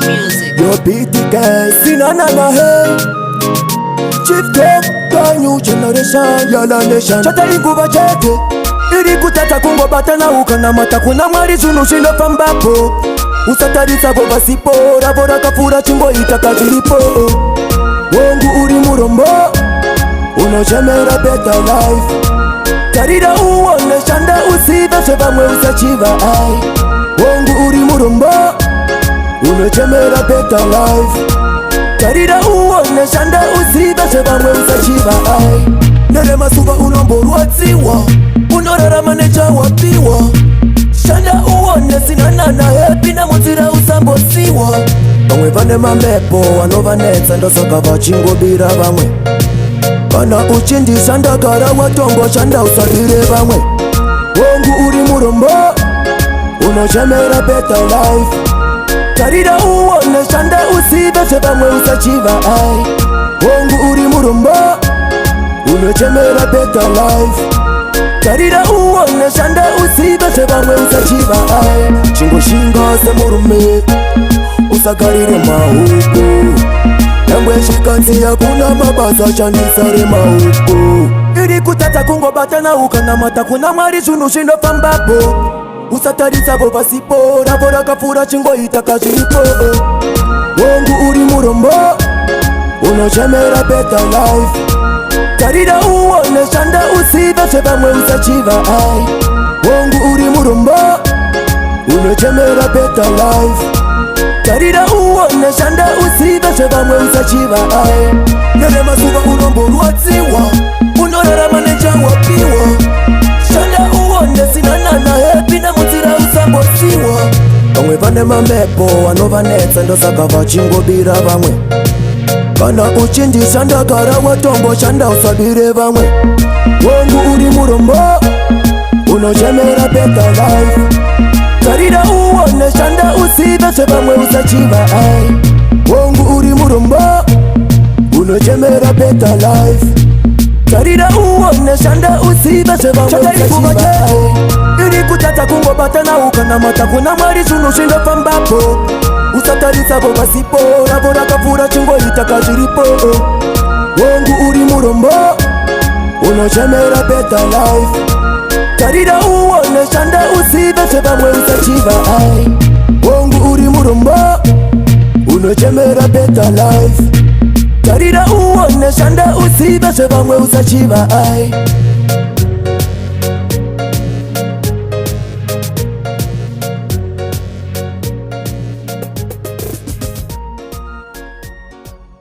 music. Yo beat the guy, sinanana hey. Chief Tech, the new generation, yala nation. Chata inguva chete, iri kutata kungo batana ukana mata kuna mwari zunu shindo pambapo. Usatarisa boba sipo, rabora kafura chimbo itaka zilipo. Wongu uri murombo, unochemera better life. Karida uone shanda usiva sheba mwe usachiva ai. Wongu uri murombo, unochemera better life. Karida uone shanda usiva sheba mwe usachiva ai. Nere masuba unomborwa ziwa, unorara maneja wapiwa. Shanda uone sinanana happy na mutira usambo siwa. Bamwe vane mamepo wanovanetsa ndosaka vachingobira vamwe. Kana uchindisa ndagara watongo shanda usabire vamwe. Wongu uri murombo, unochemera better life. Karida uone shanda usiva shebamwe usachiva ai. Wongu uri murombo, unochemera better life. Karida uone shanda usiva shebamwe usachiva ai. Chingo shinga se murume, usakarire mahuku. Yambwe shikanzi ya kuna mabasa chanisare mahuku. Iri kutata kungo batana ukana mata kuna mwari zunu shindo pambapo. Usatarisa boba sipo, rabora kafura chingo itaka zilipo. Wongu uri murombo, unochemera better life. Karida uone shanda usiva shebamwe usachiva ai. Wongu uri murombo, unochemera better life. Karida uone shanda usiva shebamwe usachiva ai. Nere masuba unomborwa ziwa, unorara maneja wapiwa. Shanda uone sinanana happy na mutira usambo siwa. Bamwe vane mamepo wanovanetsa ndosaka vachingobira vamwe. Kana uchindisa ndagara watombo shanda usabire vamwe. Wongu uri murombo, unochemera better life. Karida uone shanda usiva shebamwe usachiva ai. Wongu uri murombo, unochemera better life. Karida uone shanda usiva shebamwe usachiva ai. Iri kutata kungo batana ukana mata kuna mwari zunu shindo pambapo. Usatarisa boba sipo, rabora kafura chingo itaka zilipo. Wongu uri murombo, unochemera better life. Karida uone shanda usiva shebamwe usachiva ai. Wongu uri murombo, unochemera better life. Karida uone shanda usiva shebamwe usachiva ai.